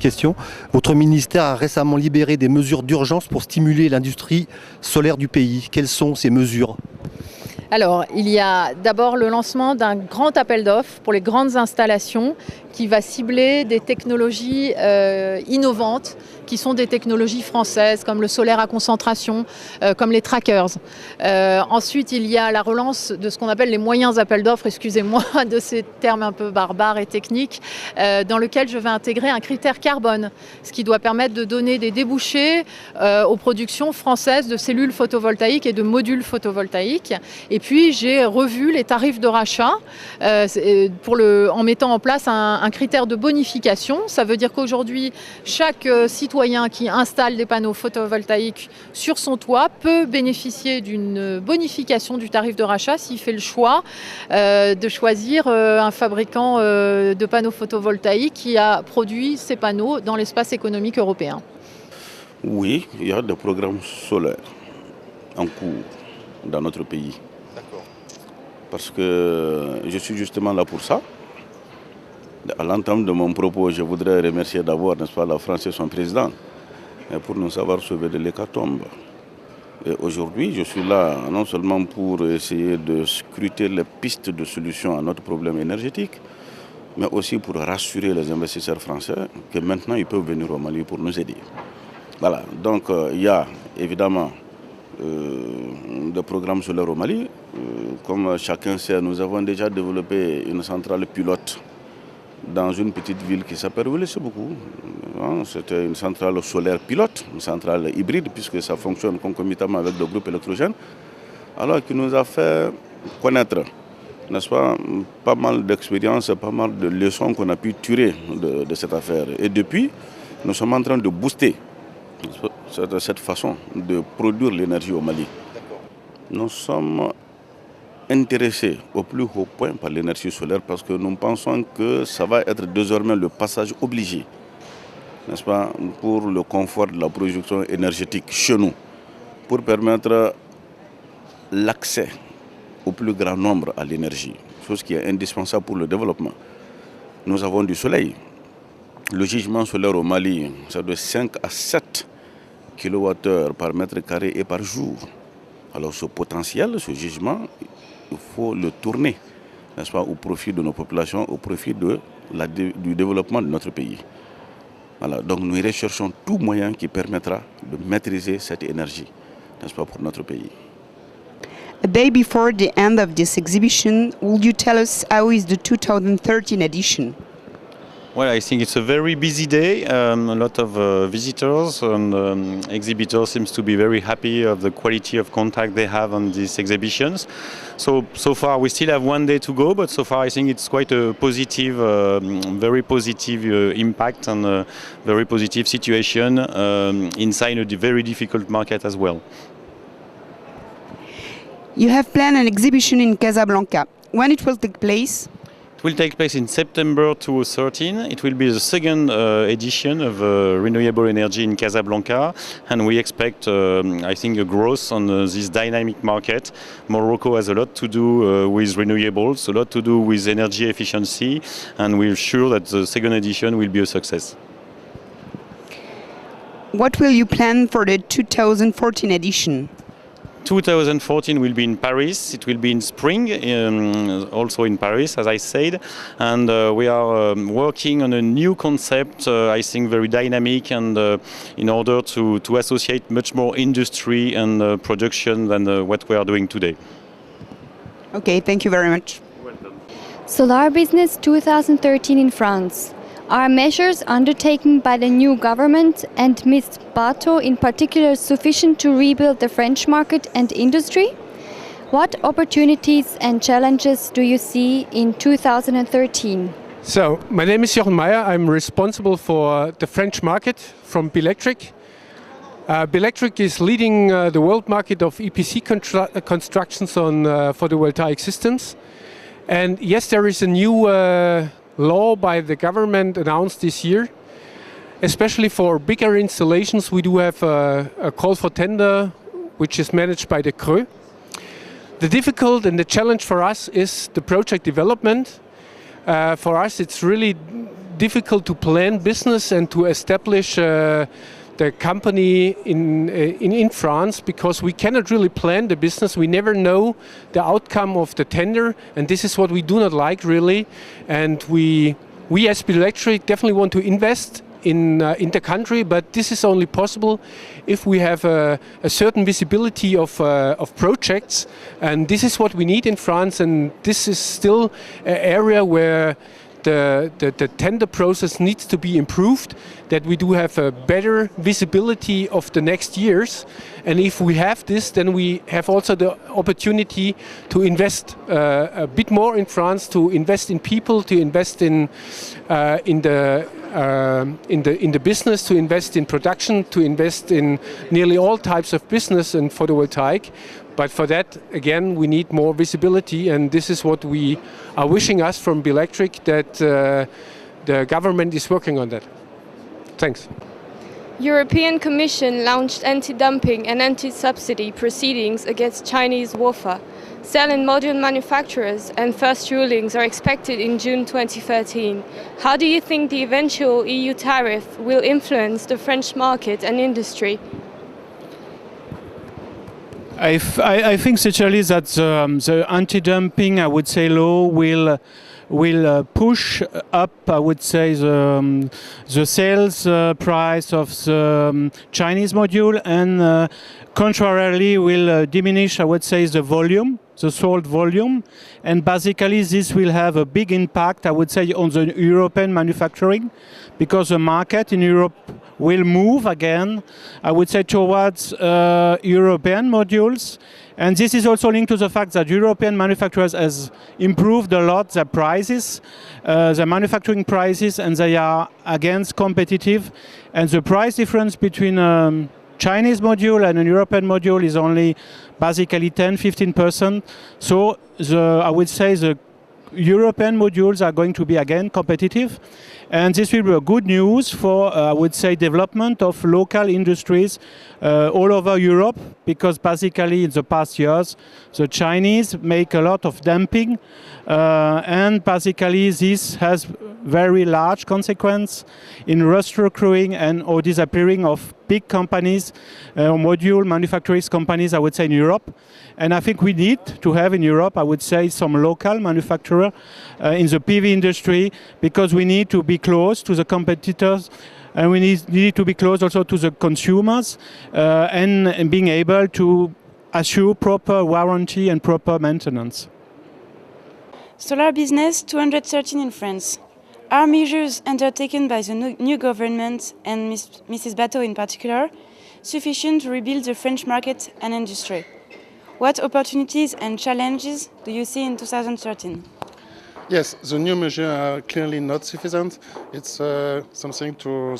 question. Votre ministère a récemment libéré des mesures d'urgence pour stimuler l'industrie solaire du pays. Quelles sont ces mesures ? Alors, il y a d'abord le lancement d'un grand appel d'offres pour les grandes installations qui va cibler des technologies innovantes, qui sont des technologies françaises, comme le solaire à concentration, comme les trackers. Ensuite, il y a la relance de ce qu'on appelle les moyens appels d'offres, excusez-moi de ces termes un peu barbares et techniques, dans lequel je vais intégrer un critère carbone, ce qui doit permettre de donner des débouchés aux productions françaises de cellules photovoltaïques et de modules photovoltaïques. Et puis, j'ai revu les tarifs de rachat en mettant en place un critère de bonification. Ça veut dire qu'aujourd'hui, chaque citoyen qui installe des panneaux photovoltaïques sur son toit peut bénéficier d'une bonification du tarif de rachat s'il fait le choix de choisir un fabricant de panneaux photovoltaïques qui a produit ces panneaux dans l'espace économique européen. Oui, il y a des programmes solaires en cours dans notre pays. D'accord. Parce que je suis justement là pour ça. À l'entame de mon propos, je voudrais remercier d'abord, n'est-ce pas, la France et son président pour nous avoir sauvés de l'hécatombe. Et aujourd'hui, je suis là non seulement pour essayer de scruter les pistes de solutions à notre problème énergétique, mais aussi pour rassurer les investisseurs français que maintenant ils peuvent venir au Mali pour nous aider. Voilà, donc il y a évidemment des programmes solaires au Mali. Comme chacun sait, nous avons déjà développé une centrale pilote dans une petite ville qui s'appelle beaucoup. C'était une centrale solaire pilote, une centrale hybride, puisque ça fonctionne concomitamment avec le groupe électrogène, alors qui nous a fait connaître, n'est-ce pas mal d'expériences, pas mal de leçons qu'on a pu tirer de cette affaire. Et depuis, nous sommes en train de booster cette façon de produire l'énergie au Mali. Nous sommes intéressés au plus haut point par l'énergie solaire parce que nous pensons que ça va être désormais le passage obligé, n'est-ce pas, pour le confort de la production énergétique chez nous, pour permettre l'accès au plus grand nombre à l'énergie, chose qui est indispensable pour le développement. Nous avons du soleil. Le gisement solaire au Mali, c'est de 5 à 7 kWh par mètre carré et par jour. Alors ce potentiel, ce gisement, il faut le tourner, n'est-ce pas, au profit de nos populations, au profit du développement de notre pays. Voilà, donc nous recherchons tout moyen qui permettra de maîtriser cette énergie, n'est-ce pas, pour notre pays. A day before the end of this exhibition, will you tell us how is the 2013 edition? Well, I think it's a very busy day, a lot of visitors, and exhibitors seems to be very happy of the quality of contact they have on these exhibitions. So far we still have one day to go, but so far I think it's quite a positive, very positive impact and a very positive situation inside a very difficult market as well. You have planned an exhibition in Casablanca. When it will take place? It will take place in September 2013. It will be the second edition of renewable energy in Casablanca, and we expect, I think, a growth on this dynamic market. Morocco has a lot to do with renewables, a lot to do with energy efficiency, and we're sure that the second edition will be a success. What will you plan for the 2014 edition? 2014 will be in Paris. It will be in spring, also in Paris, as I said. And we are working on a new concept, I think very dynamic, and in order to associate much more industry and production than what we are doing today. Okay, thank you very much. Welcome. Solar Business 2013 in France. Are measures undertaken by the new government and Ms. Batho in particular sufficient to rebuild the French market and industry? What opportunities and challenges do you see in 2013? So, my name is Jochen Meyer. I'm responsible for the French market from Belectric. Belectric is leading the world market of EPC constructions on photovoltaic systems. And yes, there is a new law by the government announced this year. Especially for bigger installations, we do have a call for tender, which is managed by the CRE. The difficult and the challenge for us is the project development. For us, it's really difficult to plan business and to establish the company in France, because we cannot really plan the business. We never know the outcome of the tender, and this is what we do not like really. And we as Electric definitely want to invest in the country, but this is only possible if we have a certain visibility of projects, and this is what we need in France. And this is still an area where the tender process needs to be improved, that we do have a better visibility of the next years. And if we have this, then we have also the opportunity to invest a bit more in France, to invest in people, to invest in the business, to invest in production, to invest in nearly all types of business and photovoltaic. But for that, again, we need more visibility, and this is what we are wishing us from Electric, that the government is working on that. Thanks. European Commission launched anti-dumping and anti-subsidy proceedings against Chinese wafer, cell and module manufacturers, and first rulings are expected in June 2013. How do you think the eventual EU tariff will influence the French market and industry? I think certainly that the anti-dumping, I would say, law will push up, I would say, the sales price of the Chinese module, and contrarily will diminish, I would say, the volume, the sold volume, and basically this will have a big impact, I would say, on the European manufacturing, because the market in Europe will move again, I would say, towards European modules. And this is also linked to the fact that European manufacturers has improved a lot their prices, their manufacturing prices, and they are again competitive. And the price difference between Chinese module and a European module is only basically 10-15%. So I would say the European modules are going to be again competitive, and this will be a good news for I would say development of local industries all over Europe, because basically in the past years the Chinese make a lot of dumping, and basically this has very large consequence in restructuring and or disappearing of big companies, module manufacturing companies, I would say, in Europe. And I think we need to have in Europe, I would say, some local manufacturer in the PV industry, because we need to be close to the competitors, and we need to be close also to the consumers, and being able to assure proper warranty and proper maintenance. Solar business 213 in France. Are measures undertaken by the new government and Mrs. Batho in particular sufficient to rebuild the French market and industry? What opportunities and challenges do you see in 2013? Yes, the new measures are clearly not sufficient. It's something to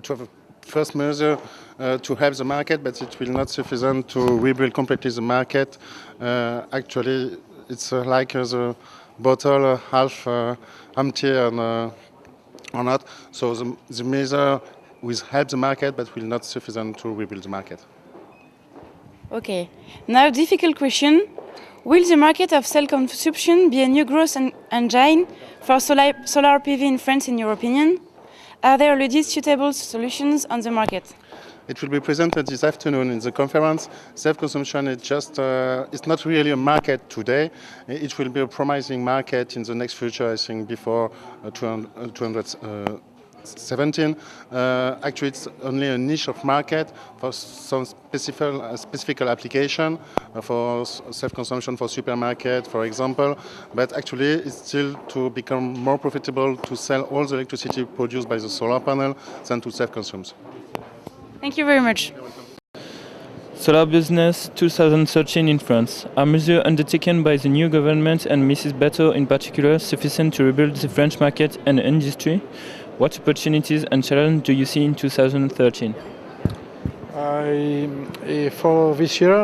have a first measure to help the market, but it will not sufficient to rebuild completely the market. Actually, it's like the bottle half empty or not. So the measure will help the market, but will not sufficient to rebuild the market. Okay. Now, difficult question. Will the market of self-consumption be a new growth engine for solar PV in France, in your opinion? Are there already suitable solutions on the market? It will be presented this afternoon in the conference. Self-consumption is just, it's not really a market today. It will be a promising market in the next future, I think, before 2017. Actually, it's only a niche of market for some specific application for self-consumption for supermarket, for example. But actually, it's still to become more profitable to sell all the electricity produced by the solar panel than to self-consume. Thank you very much. Solar business 2013 in France. Are measures undertaken by the new government and Mrs. Batho in particular sufficient to rebuild the French market and industry? What opportunities and challenges do you see in 2013? For this year,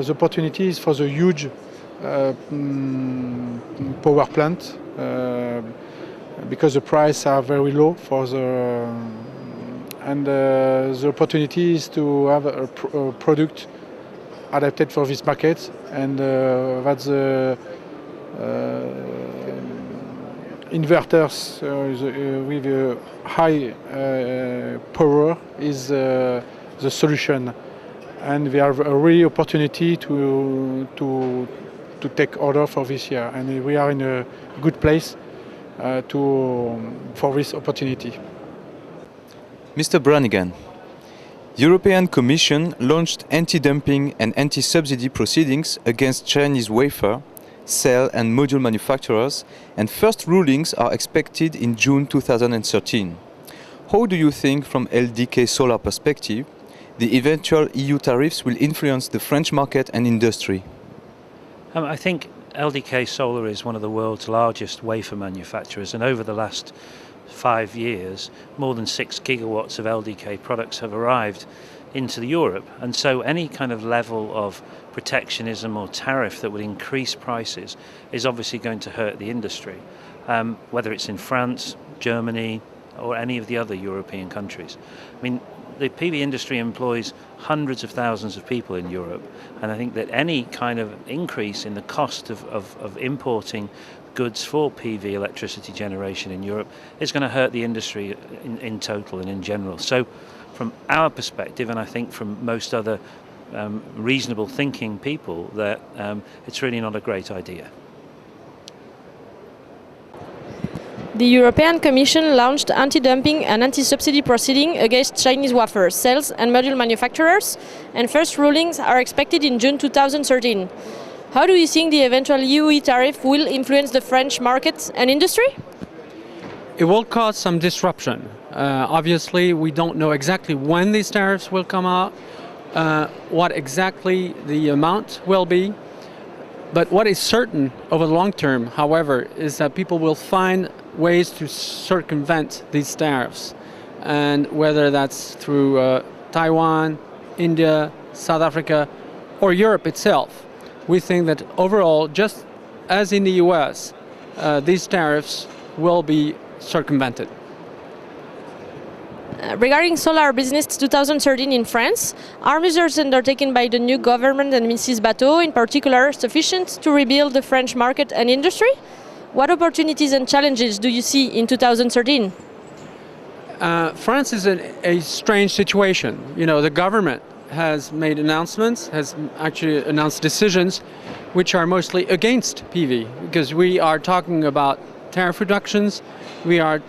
the opportunities for the huge power plant, because the prices are very low for the and the opportunity is to have a product adapted for this market, and that's inverters with high power is the solution, and we have a real opportunity to take order for this year, and we are in a good place for this opportunity. Mr. Brannigan, European Commission launched anti-dumping and anti-subsidy proceedings against Chinese wafer, cell and module manufacturers, and first rulings are expected in June 2013. How do you think, from LDK Solar perspective, the eventual EU tariffs will influence the French market and industry? I think LDK Solar is one of the world's largest wafer manufacturers, and over the last 5 years, more than 6 gigawatts of LDK products have arrived into Europe, and so any kind of level of protectionism or tariff that would increase prices is obviously going to hurt the industry, whether it's in France, Germany, or any of the other European countries. I mean, the PV industry employs hundreds of thousands of people in Europe, and I think that any kind of increase in the cost of importing goods for PV electricity generation in Europe is going to hurt the industry in total and in general. So from our perspective, and I think from most other reasonable thinking people, that it's really not a great idea. The European Commission launched anti-dumping and anti-subsidy proceedings against Chinese wafer, cells and module manufacturers, and first rulings are expected in June 2013. How do you think the eventual EU tariff will influence the French market and industry? It will cause some disruption. Obviously, we don't know exactly when these tariffs will come out, what exactly the amount will be. But what is certain over the long term, however, is that people will find ways to circumvent these tariffs. And whether that's through Taiwan, India, South Africa, or Europe itself, we think that overall, just as in the US, these tariffs will be circumvented. Regarding solar business 2013 in France, are measures undertaken by the new government and Mrs. Batho in particular sufficient to rebuild the French market and industry? What opportunities and challenges do you see in 2013? France is a strange situation. You know, the government has made announcements, has actually announced decisions which are mostly against PV, because we are talking about tariff reductions, we are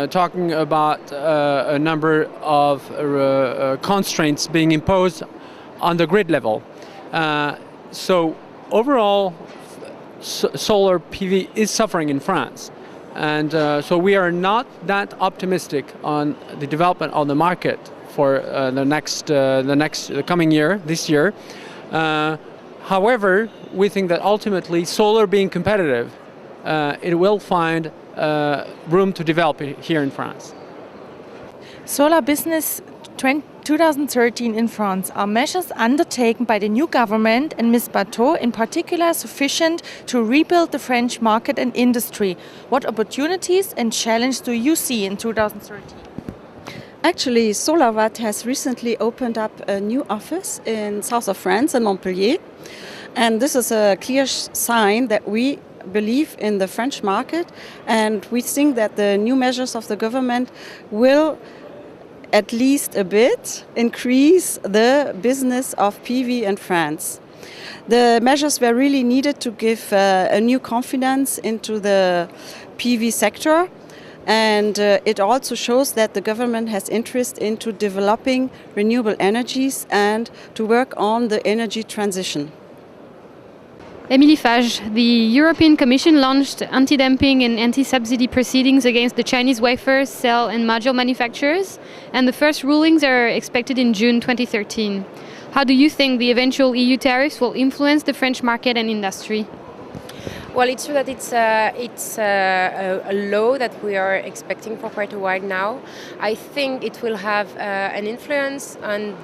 talking about a number of constraints being imposed on the grid level. So overall, solar PV is suffering in France. And so we are not that optimistic on the development of the market for the coming year, this year. However, we think that ultimately solar being competitive, it will find room to develop here in France. Solar business 2013 in France. Are measures undertaken by the new government and Ms. Batho in particular sufficient to rebuild the French market and industry? What opportunities and challenges do you see in 2013? Actually, SolarWatt has recently opened up a new office in south of France, in Montpellier. And this is a clear sign that we believe in the French market, and we think that the new measures of the government will at least a bit increase the business of PV in France. The measures were really needed to give a new confidence into the PV sector, and it also shows that the government has interest into developing renewable energies and to work on the energy transition. Émilie Fage, the European Commission launched anti-dumping and anti-subsidy proceedings against the Chinese wafer, cell and module manufacturers, and the first rulings are expected in June 2013. How do you think the eventual EU tariffs will influence the French market and industry? Well, it's true that it's a law that we are expecting for quite a while now. I think it will have an influence on,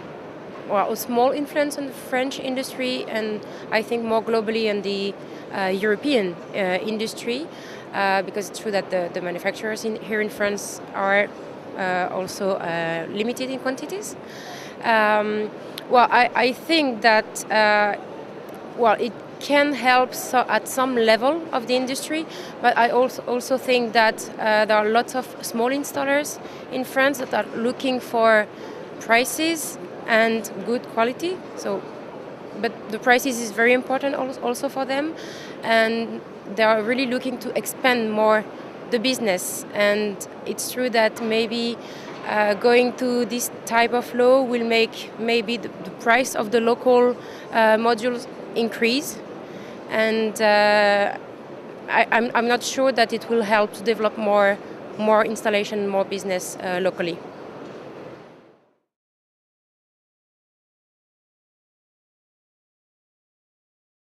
or a small influence on the French industry, and I think more globally on the European industry, because it's true that the manufacturers here in France are also limited in quantities. Well, I think that well, it can help at some level of the industry, but I also think that there are lots of small installers in France that are looking for prices and good quality. So, but the prices is very important also for them, and they are really looking to expand more the business. And it's true that maybe going to this type of law will make maybe the price of the local modules increase, and I'm not sure that it will help to develop more installation, more business locally.